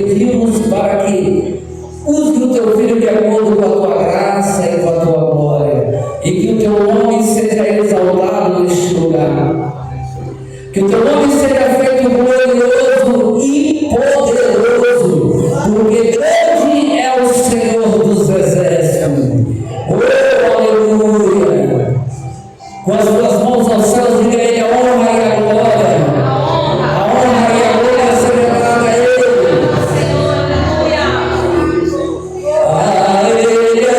pedimos para que use o teu filho de acordo com a tua graça e com a tua glória, e que o teu nome seja exaltado neste lugar, que o teu nome seja feito glorioso e poderoso, porque grande é o Senhor dos exércitos. Oh, aleluia! Com as tuas mãos aos céus, diga a Ele a honra e a glória. A honra e a glória seja dada a Ele. A Ele a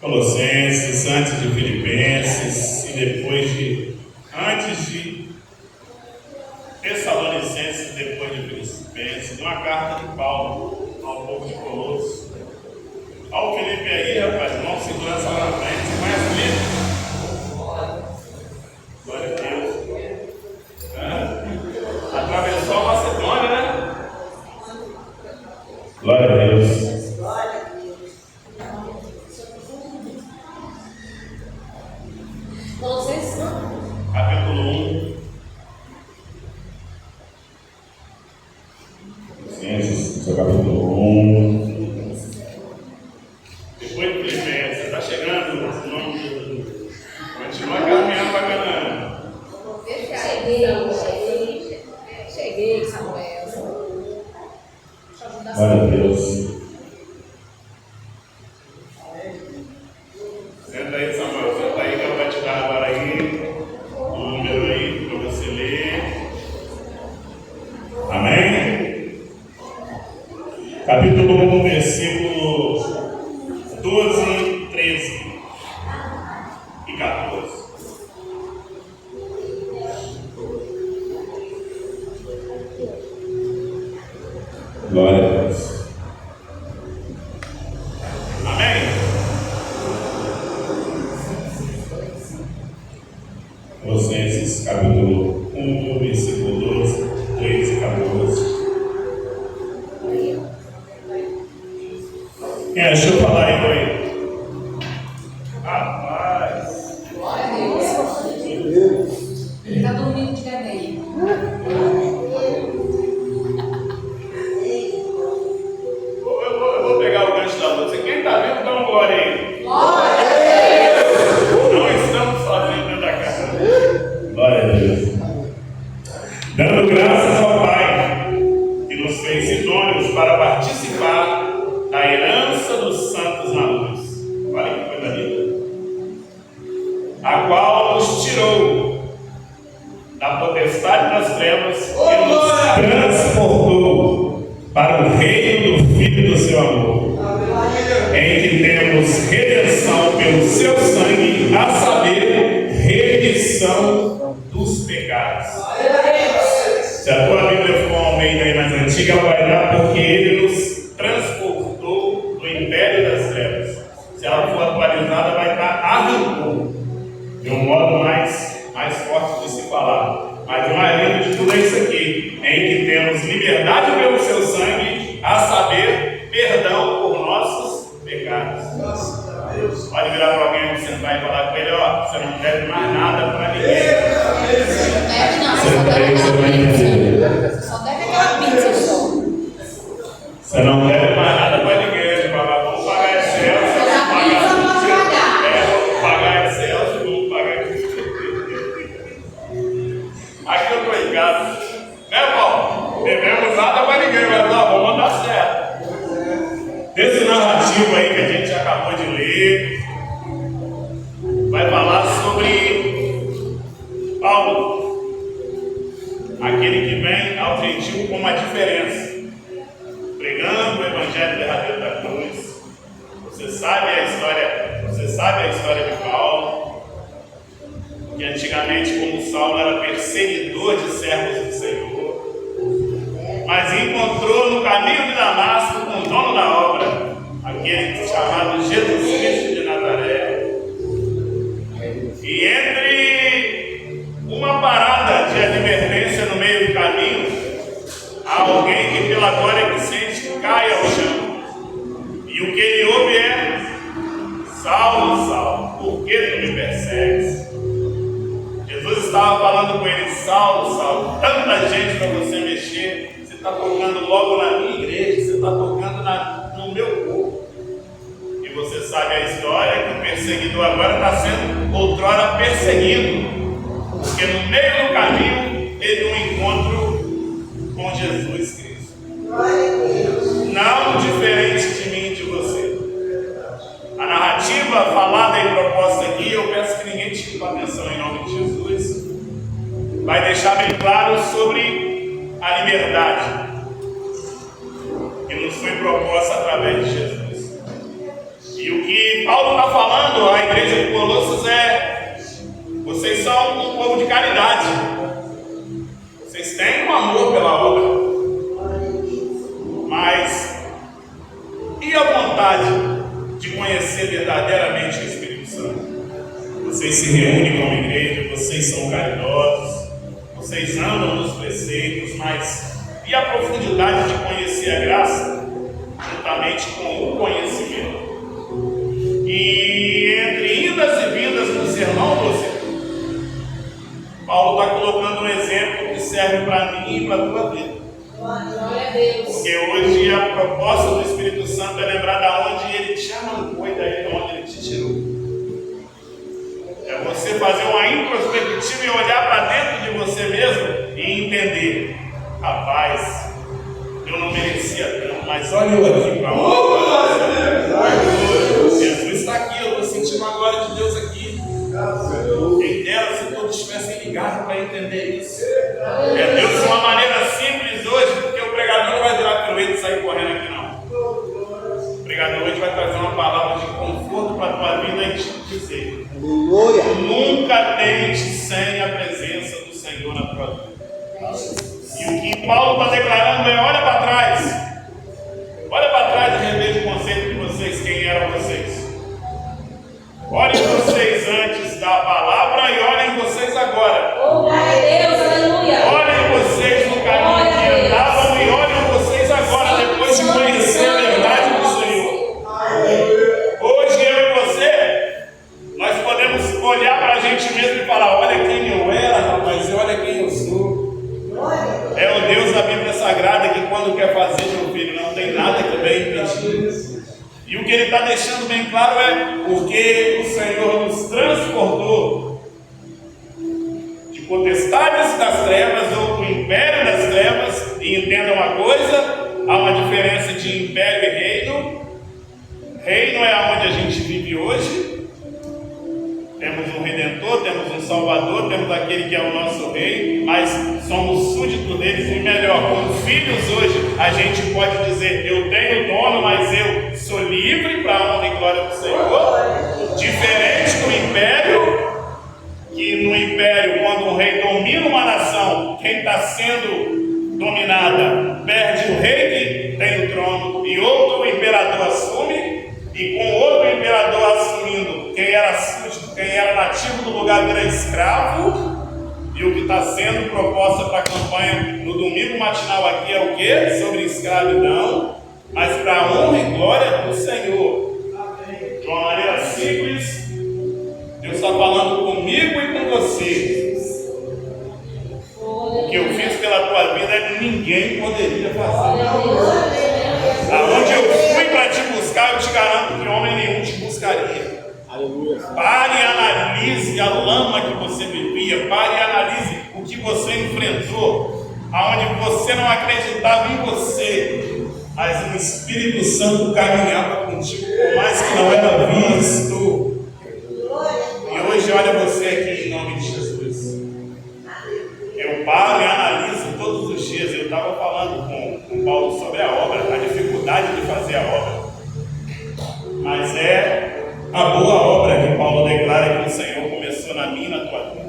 Colossenses, antes de Filipenses, e depois antes de Tessalonicenses, depois de Filipenses, uma carta de Paulo ao povo de Colossos. Olha o Felipe aí, rapaz, mão segurança lá na frente, você conhece o Felipe? Glória a Deus. Atravessou a Macedônia, né? Glória a Deus. Capítulo 1. Colossenses, seu capítulo 1. Depois de Filipenses, você está chegando no nome de Jesus. Continua caminhando para Canaã. Cheguei, Samuel. Glória a Deus. Senta aí, Samuel. Senta aí que ela vai te dar agora aí o número aí para você ler. Amém? Capítulo 1, versículo 12, 13 e 14. Glória a Deus. Amém? Colossenses, capítulo 1, versículo 12, 13 e 14. Quem achou falar aí, oi? Rapaz. Glória a Deus. Ele está dormindo de bebê. Eu vou pegar o gancho da luz. Quem está vendo, dá uma glória aí. Glória a Deus. Não estamos sozinhos dentro da casa. Glória a Deus. Dando graças ao Pai, que nos fez idôneos para participar da herança dos santos na luz. Olha que coisa linda. A qual nos tirou da potestade das trevas e nos transportou para o reino do Filho do seu amor, em que temos redenção pelo seu sangue, a saber, remissão dos pecados. Se a tua Bíblia for uma Almeida aí mais antiga, ela vai dar porque ele nos transportou do império das trevas. Se ela for atualizada, vai dar arrancou, de um modo mais forte de se falar. Mas o mais lindo de tudo é isso aqui, em que temos liberdade pelo seu sangue, a saber, perdão por nossos pecados. Pode virar para alguém, sentar e falar com ele, ó, você não deve mais nada para ninguém. Só deve aquela pizza só. Você não deve mais nada para ninguém. Vamos pagar excesso, vamos pagar excesso, vamos pagar aqui eu estou em casa. Né, Paulo? Devemos nada para ninguém, mas não, vamos mandar certo. Desse narrativo aí que a gente acabou de ler, vai falar sobre Paulo, aquele que vem ao gentil com uma diferença, pregando o evangelho derradeiro da cruz. Você sabe a história de Paulo, que antigamente, como Saulo, era perseguidor de servos do Senhor, mas encontrou no caminho de Damasco com o dono da obra, aquele chamado Jesus Cristo de Nazaré. E entre uma parada de advertência no meio do caminho, há alguém que pela glória que sente cai ao chão. E o que ele ouve é: Saulo, Saulo, por que tu me persegues? Jesus estava falando com ele: Saulo, Saulo, tanta gente para você mexer, você está tocando logo na minha igreja, você está tocando no meu corpo. E você sabe a história, que o perseguidor agora está sendo outrora perseguido, porque no meio do caminho teve um encontro com Jesus Cristo. Não diferente de mim e de você. A narrativa falada e proposta aqui, eu peço que ninguém tire a atenção em nome de Jesus, vai deixar bem claro sobre a liberdade que nos foi proposta através de Jesus. E o que Paulo está falando à igreja de Colossos é: vocês são um povo de caridade, vocês têm um amor pela obra, mas e a vontade de conhecer verdadeiramente o Espírito Santo? Vocês se reúnem como igreja, vocês são caridosos, vocês andam nos preceitos, mas e a profundidade de conhecer a graça, juntamente com o conhecimento? E entre indas e vindas no sermão, Paulo está colocando um exemplo que serve para mim e para a tua vida. Glória a Deus. Porque hoje a proposta do Espírito Santo é lembrar de onde ele te arrancou e daí de onde ele te tirou. É você fazer uma introspectiva e olhar para dentro de você mesmo e entender: rapaz, eu não merecia tanto, mas olha eu aqui para Jesus está aqui, eu estou sentindo a glória de Deus aqui. Quem dera se todos estivessem ligados para entender isso. É Deus de uma maneira simples hoje, porque o pregador não vai virar pirueta e sair correndo aqui não. O pregador hoje vai trazer uma palavra de conforto para a tua vida e te dizer: nunca deite sem a presença do Senhor na tua vida. E o que Paulo está declarando é: olha para trás. Olha para trás e reveja o conceito de vocês, quem eram vocês. Olhem vocês antes da palavra e olhem vocês agora. Oh, glória a Deus, aleluia. Olhem vocês no caminho que andavam e olhem vocês agora, depois de conhecer a verdade do Senhor. Hoje eu e você, nós podemos olhar para a gente mesmo e falar: olha quem eu era, rapaz, e olha quem eu sou. É o Deus da Bíblia Sagrada que, quando quer fazer, meu filho, não tem nada que vem impedir. E o que ele está deixando bem claro é: porque o Senhor nos transportou de potestades das trevas ou do império das trevas. E entenda uma coisa: há uma diferença de império e reino. Reino é onde a gente vive hoje. Temos um Redentor, temos um Salvador, temos aquele que é o nosso Rei, mas somos súditos deles. E melhor, como filhos hoje, a gente pode dizer: eu tenho dono, mas eu sou livre para a honra e glória do Senhor. Diferente do império, que no império, quando o rei domina uma nação, quem está sendo dominada perde o rei que tem o trono, e outro imperador assume, e com outro imperador assumindo, quem era súdito, quem era nativo do lugar vira escravo, E o que está sendo proposta para a campanha no domingo matinal aqui é o quê? Sobre escravidão, mas para a honra e glória do Senhor. De uma maneira simples, Deus está falando comigo e com você. O que eu fiz pela tua vida ninguém poderia fazer. Aonde eu fui para te buscar, eu te garanto que homem nenhum te buscaria. Aleluia. Pare e analise a lama que você vivia. Pare e analise o que você enfrentou, aonde você não acreditava em você, mas o Espírito Santo caminhava contigo, por mais que não era visto. E hoje olha você aqui em nome de Jesus. Eu paro e analiso todos os dias. Eu estava falando com Paulo sobre a obra, a dificuldade de fazer a obra, mas é a boa obra que Paulo declara que o Senhor começou na minha e na tua vida.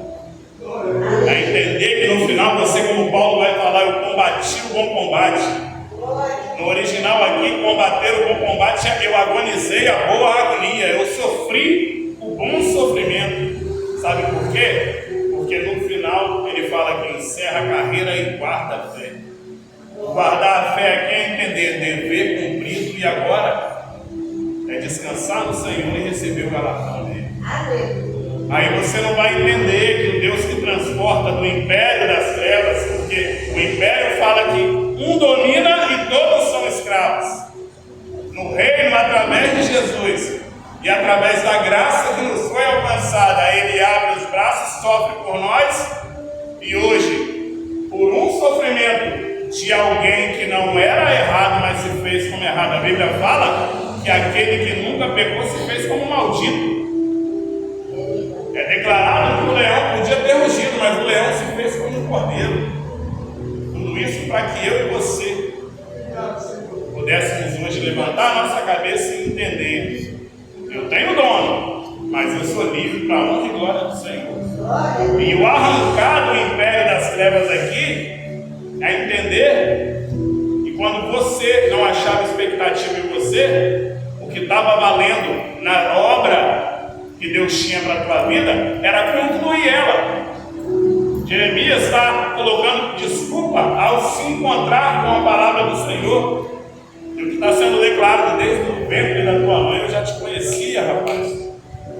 A entender que no final você, como Paulo vai falar, eu combati o bom combate. No original aqui, combater o bom combate, eu agonizei a boa agonia, eu sofri o bom sofrimento. Sabe por quê? Porque no final ele fala que encerra a carreira e guarda a fé. Guardar a fé aqui é entender, dever cumprido, e agora é descansar no Senhor e receber o galardão dele. Aí você não vai entender que o Deus que transporta do império das trevas, porque o império fala que um domina e todos são escravos. No reino, através de Jesus e através da graça que nos foi alcançada, ele abre os braços, sofre por nós, e hoje, por um sofrimento de alguém que não era errado, mas se fez como errado, a Bíblia fala que aquele que nunca pecou se fez como maldito. É declarado que o leão podia ter rugido, mas o leão se fez como um cordeiro. Tudo isso para que eu e você pudéssemos hoje levantar a nossa cabeça e entender: eu tenho dono, mas eu sou livre para a honra e glória do Senhor. E o arrancar do império das trevas aqui é entender que quando você não achava expectativa em você, o que estava valendo na obra que Deus tinha para a tua vida era concluir ela. Jeremias está colocando desculpa ao se encontrar com a palavra do Senhor. E o que está sendo declarado desde o ventre da tua mãe: eu já te conhecia, rapaz.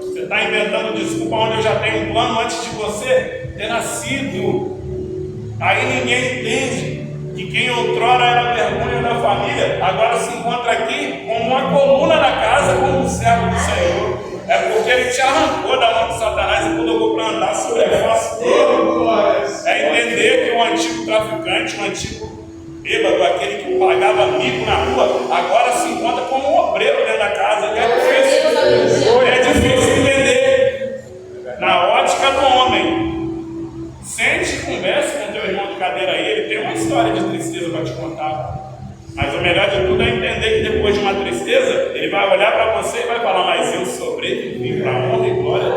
Você está inventando desculpa onde eu já tenho um plano antes de você ter nascido. Aí ninguém entende que quem outrora era vergonha da família, agora se encontra aqui como uma coluna da casa, como um servo do Senhor. É porque ele te arrancou da mão de Satanás e colocou para andar sobre a face dele. É entender que o antigo traficante, o antigo bêbado, aquele que pagava mico na rua, agora se encontra como um obreiro dentro da casa. É difícil entender. Na ótica do homem. Sente e converse com o teu irmão de cadeira aí, ele tem uma história de tristeza para te contar. Mas o melhor de tudo é entender que depois de uma tristeza, ele vai olhar para você e vai falar: mas eu sobrevivi para a honra e glória do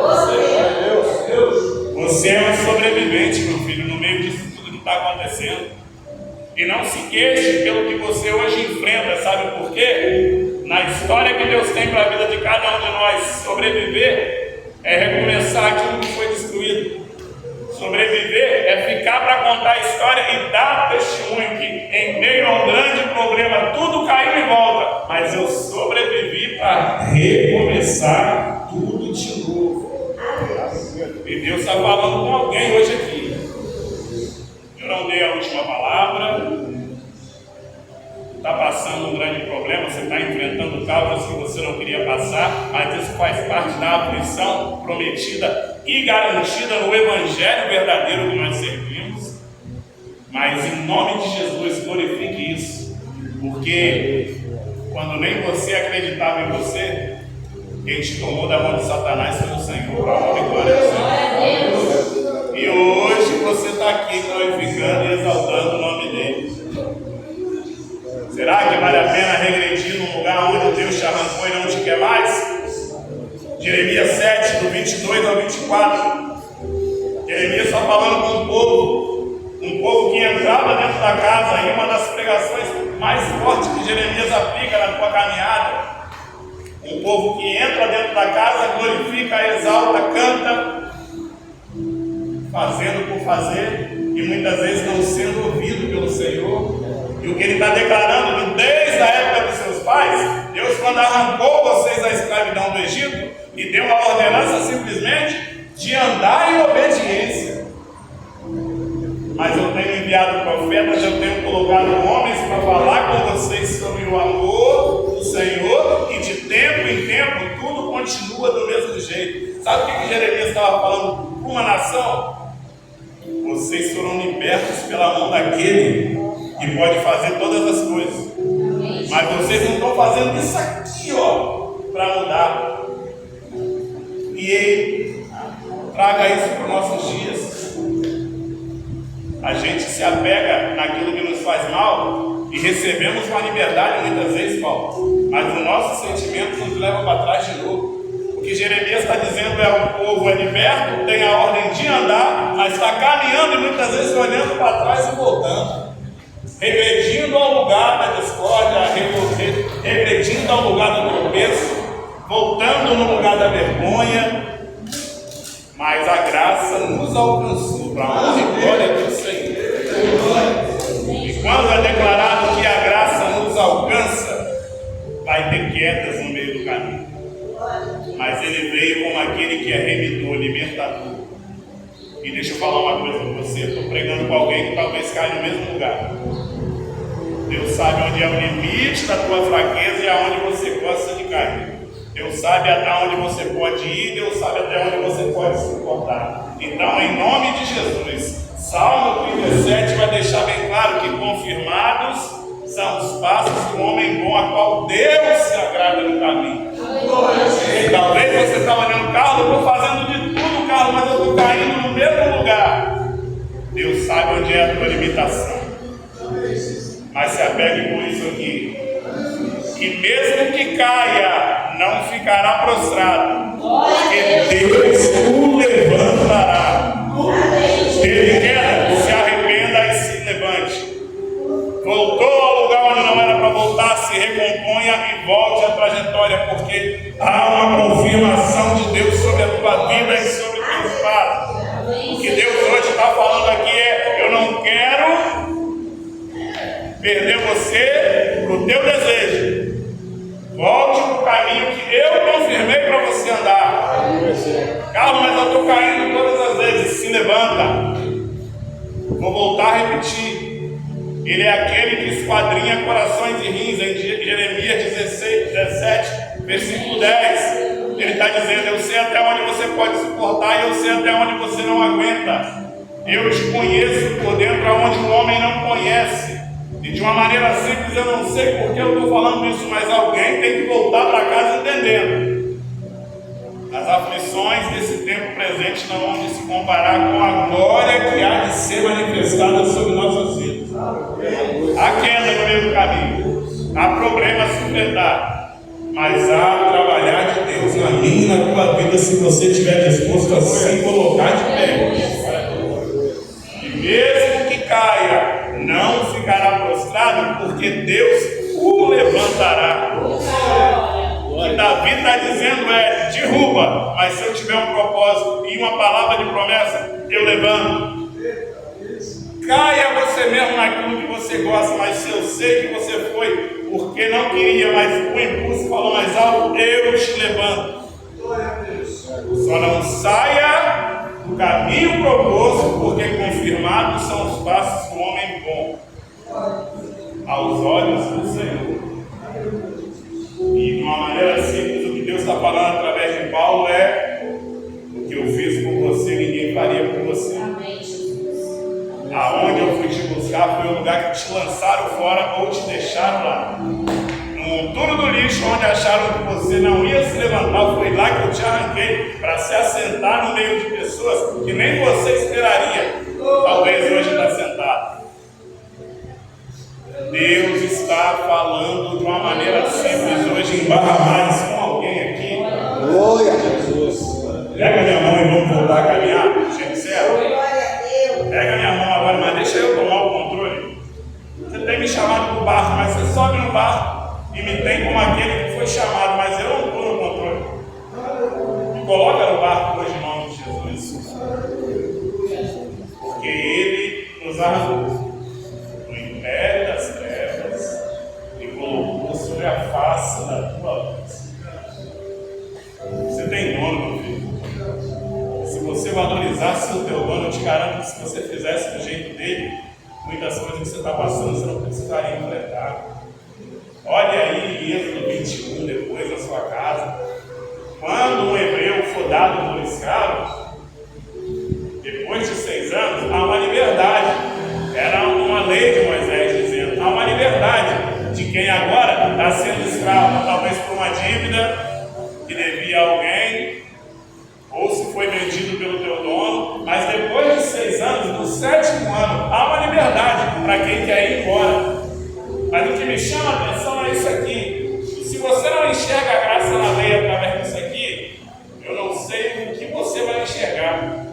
Senhor. Você é um sobrevivente, meu filho, no meio disso tudo que está acontecendo. E não se queixe pelo que você hoje enfrenta, sabe por quê? Na história que Deus tem para a vida de cada um de nós, sobreviver é recomeçar aquilo que foi destruído. Sobreviver é ficar para contar a história e dar testemunho que em meio a um grande problema tudo caiu em volta, mas eu sobrevivi para recomeçar tudo de novo. E Deus está falando com alguém hoje aqui. Eu não dei a última palavra. Está passando um grande problema, você está enfrentando causas que você não queria passar, mas isso faz parte da aflição prometida e garantida no Evangelho verdadeiro que nós servimos. Mas em nome de Jesus, glorifique isso, porque quando nem você acreditava em você, quem te tomou da mão de Satanás foi o Senhor, para a honra e glória do Senhor. E hoje você está aqui glorificando e exaltando o nome dele. Será que vale a pena regredir num lugar onde Deus te arrancou e não te quer mais? Jeremias 7, do 22 ao 24. Jeremias está falando com um povo que entrava dentro da casa, e uma das pregações mais fortes que Jeremias aplica na tua caminhada. Um povo que entra dentro da casa, glorifica, exalta, canta, fazendo por fazer e muitas vezes não sendo ouvido pelo Senhor. E o que Ele está declarando que desde a época dos seus pais, Deus, quando arrancou vocês da escravidão do Egito, e deu uma ordenança simplesmente de andar em obediência. Mas eu tenho enviado profetas, eu tenho colocado homens para falar com vocês sobre o amor do Senhor, e de tempo em tempo tudo continua do mesmo jeito. Sabe o que Jeremias estava falando para uma nação? Vocês foram libertos pela mão daquele que pode fazer todas as coisas. Mas vocês não estão fazendo isso aqui, para mudar. E Ele traga isso para os nossos dias. A gente se apega naquilo que nos faz mal e recebemos uma liberdade muitas vezes, Paulo. Mas os nossos sentimentos nos levam para trás de novo. O que Jeremias está dizendo é: o povo é liberto, tem a ordem de andar, mas está caminhando e muitas vezes olhando para trás e voltando, regredindo ao lugar da discórdia, regredindo ao lugar do tropeço, voltando no lugar da vergonha. Mas a graça nos alcançou para a honra e glória do Senhor. E quando é declarado que a graça nos alcança, vai ter quedas no meio do caminho. Mas Ele veio como aquele que é remidor, libertador. E deixa eu falar uma coisa para você. Eu estou pregando com alguém que talvez caia no mesmo lugar. Deus sabe onde é o limite da tua fraqueza e aonde você gosta de cair. Deus sabe até onde você pode ir, Deus sabe até onde você pode suportar. Então, em nome de Jesus, Salmo 37 vai deixar bem claro que confirmados são os passos do homem bom, a qual Deus se agrada no caminho. E talvez você está olhando: Carlos, eu estou fazendo de tudo, Carlos, mas eu estou caindo no mesmo lugar. Deus sabe onde é a tua limitação. Mas se apegue com isso aqui. E mesmo que caia, não ficará prostrado, porque Deus o levantará. Ele queda, se arrependa e se levante. Voltou ao lugar onde não era para voltar, se recomponha e volte à trajetória, porque há uma confirmação de Deus sobre a tua vida e sobre os teus passos. O que Deus hoje está falando aqui é: eu não quero perder você para o teu desejo. Volte para o caminho que eu confirmei para você andar. Carlos, mas eu estou caindo todas as vezes. Se levanta. Vou voltar a repetir. Ele é aquele que esquadrinha corações e rins. Em Jeremias 17, versículo 10. Ele está dizendo: eu sei até onde você pode suportar e eu sei até onde você não aguenta. Eu te conheço por dentro aonde o homem não conhece. E de uma maneira simples, eu não sei por que eu estou falando isso, mas alguém tem que voltar para casa entendendo. As aflições desse tempo presente não vão se comparar com a glória que há de ser manifestada sobre nossas vidas. Há queda no meio do caminho, há problemas a superar, mas há trabalhar de Deus na minha e na tua vida, se você estiver disposto a se colocar de pé. E mesmo que caia, não ficará prostrado, porque Deus o levantará. O que Davi está dizendo é: derruba, mas se eu tiver um propósito e uma palavra de promessa, eu levanto. Caia você mesmo naquilo que você gosta, mas se eu sei que você foi porque não queria, mas o impulso falou mais alto, eu te levanto. Só não saia do caminho proposto, porque confirmados são os passos do homem bom aos olhos do Senhor. E de uma maneira simples, o que Deus está falando através de Paulo é: o que eu fiz por você, ninguém faria por você. Aonde eu fui te buscar foi o lugar que te lançaram fora ou te deixaram lá. No monturo do lixo, onde acharam que você não ia se levantar, foi lá que eu te arranquei para se assentar no meio de pessoas que nem você esperaria. Talvez hoje está sentado. Deus está falando de uma maneira simples hoje em Barra Mais com alguém aqui. Glória a Jesus. Pega minha mão e vamos voltar a caminhar. Gente, sério. Pega minha mão agora, mas deixa eu tomar o controle. Você tem me chamado para o barco, mas você sobe no barco e me tem como aquele que foi chamado, mas eu não estou no controle. Me coloca no barco hoje em nome de Jesus. Porque arrancou do império das trevas e colocou sobre a face da tua luz. Você tem dono, meu filho. Se você valorizasse o teu dono, eu te garanto que se você fizesse do jeito dele, muitas coisas que você está passando você não precisaria enfrentar. Olha aí Êxodo 21, depois na sua casa. Quando um hebreu for dado por escravo, depois de 6 anos, há uma liberdade. Era uma lei de Moisés dizendo, há uma liberdade de quem agora está sendo escravo, talvez por uma dívida que devia a alguém, ou se foi vendido pelo teu dono, mas depois de 6 anos, no 7º ano, há uma liberdade para quem quer ir embora. Mas o que me chama a atenção é isso aqui. E se você não enxerga a graça na lei através disso aqui, eu não sei o que você vai enxergar.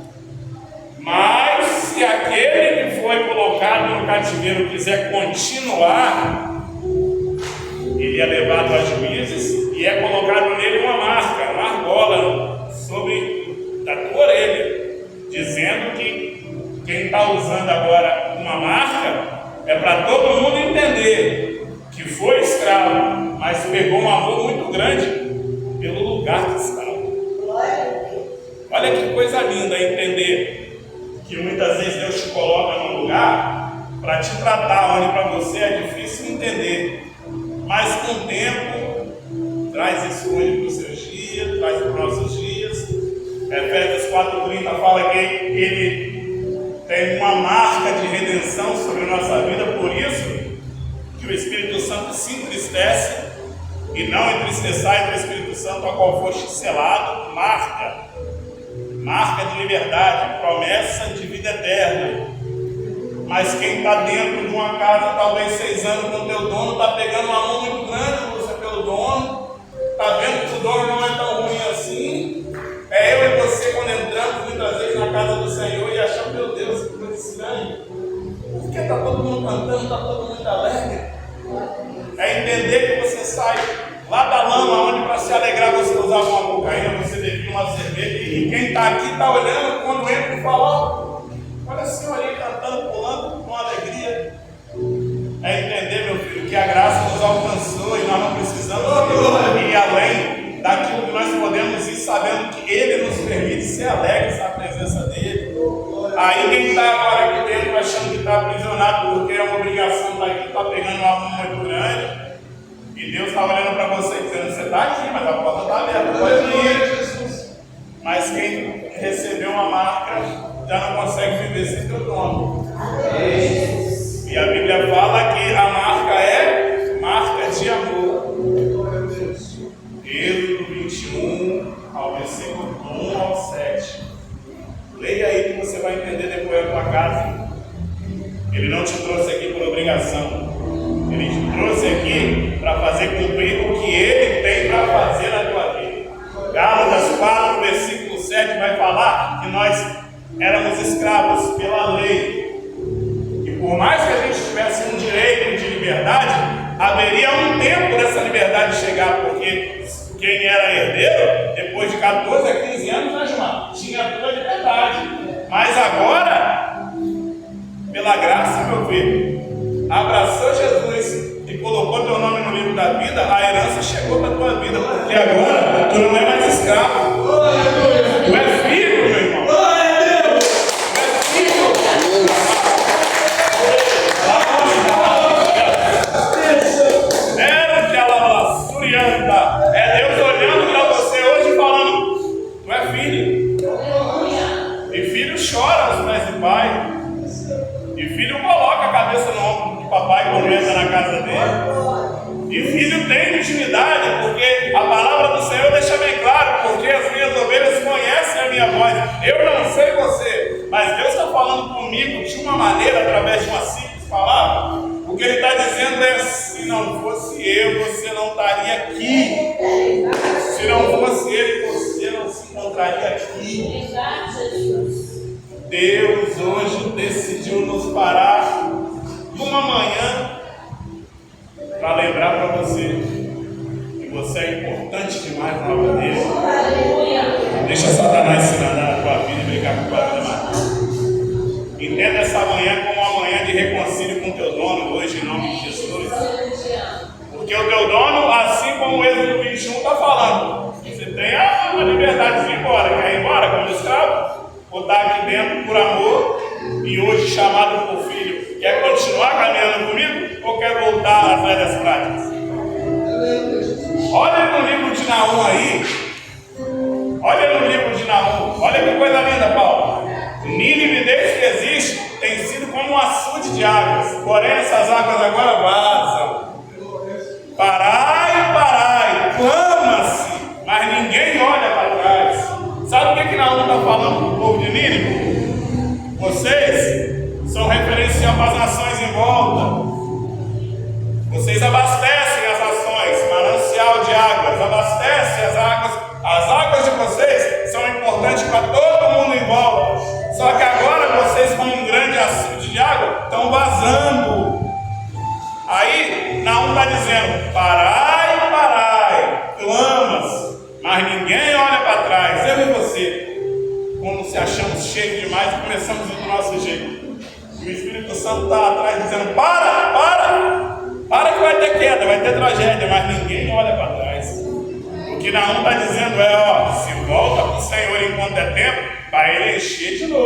Mas se aquele que foi colocado no cativeiro quiser continuar, ele é levado a juízes e é colocado nele uma marca, uma argola sobre da tua orelha, dizendo que quem está usando agora uma marca é para todo mundo entender que foi escravo, mas pegou um amor muito grande pelo lugar que estava. Olha que coisa linda entender que muitas vezes Deus te coloca num lugar para te tratar, onde para você é difícil entender. Mas com o tempo, traz isso hoje para os seus dias, traz para os nossos dias. Efésios 4:30 fala que ele tem uma marca de redenção sobre a nossa vida, por isso que o Espírito Santo se entristece e não entristeçais do Espírito Santo, a qual foste selado, marca de liberdade, promessa de vida eterna. Mas quem está dentro de uma casa, talvez 6 anos com o teu dono, está pegando um amor muito grande você pelo dono, está vendo que o dono não é tão ruim assim. É eu e você quando entramos muitas vezes na casa do Senhor e achamos, meu Deus, que coisa estranha. Por que está todo mundo cantando, está todo mundo alegre? É entender que você sai lá da lama, onde para se alegrar você usava uma cocaína, você bebia uma cerveja, e quem está aqui está olhando quando entra e fala, olha a senhorinha cantando, pulando com alegria. É entender, meu filho, que a graça nos alcançou e nós não precisamos ir além daquilo que nós podemos ir, sabendo que Ele nos permite ser alegres na presença dEle. Aí quem está agora aqui dentro achando que está aprisionado porque é uma obrigação estar aqui, está pegando um amor muito grande. E Deus está olhando para você dizendo, você está aqui, mas a porta está aberta, pode ir. Mas quem recebeu uma marca já não consegue viver sem teu dono. E a Bíblia fala que a marca é marca de amor. Êxodo 21, ao versículo 1 ao 7. Leia aí que você vai entender depois da tua casa. Ele não te trouxe aqui por obrigação. Ele te trouxe aqui para fazer cumprir o que Ele tem para fazer na tua vida. Gálatas 4, versículo 7 vai falar que nós éramos escravos pela lei. E por mais que a gente tivesse um direito de liberdade, haveria um tempo dessa liberdade chegar, porque quem era herdeiro, depois de 14 a 15 anos, né, Gilmar, tinha toda a liberdade. Mas agora, pela graça, meu filho, abraçou Jesus e colocou teu nome no livro da vida, a herança chegou para a tua vida, porque agora tu não é mais escravo, tu és filho, meu irmão. Tu és filho. É Deus olhando para você hoje e falando, tu é filho. E filho chora aos pés do pai. E filho coloca a cabeça no ombro de papai quando entra na casa dele. E filho tem intimidade, porque a palavra do Senhor deixa bem claro, porque as minhas ovelhas conhecem a minha voz. Eu não sei você, mas Deus está falando comigo de uma maneira, através de uma simples palavra. O que Ele está dizendo é, se não fosse eu, você não estaria aqui. Se não fosse Ele, você não se encontraria aqui. Deus hoje decidiu nos parar numa manhã para lembrar para você que você é importante demais na obra dele. Deixa Satanás se nadar na tua vida e brincar com a tua vida mais. Entenda essa manhã como uma manhã reconcilie com o teu dono hoje, em nome de Jesus. Porque o teu dono, assim como o Êxodo 21 está falando, você tem a liberdade de ir embora. Quer ir embora como escravo? Ou está aqui dentro por amor e hoje chamado por filho? Quer continuar caminhando comigo ou quer voltar às velhas práticas? Olha no livro de Naum aí. Olha no livro de Naum. Olha que coisa linda, Paulo. Nínive, desde que existe, tem sido como um açude de águas. Porém, essas águas agora vazam. Parai, parai, clama-se, mas ninguém olha para trás. Sabe o que Naum está falando para o povo de Nínive? Vocês são referencial para as nações em volta. Vocês abastecem as nações, manancial de águas, abastecem as águas. As águas de vocês são importantes para todo mundo em volta. Só que agora vocês, com um grande açude de água, estão vazando. Aí, Naum está dizendo, parai, parai, clamas, mas ninguém olha para trás. Eu e você, quando se achamos cheios demais e começamos do nosso jeito. E o Espírito Santo está atrás dizendo, para que vai ter queda, vai ter tragédia, mas ninguém olha para trás. O que Naum está dizendo é, se volta para o Senhor enquanto é tempo, para ele encher de novo.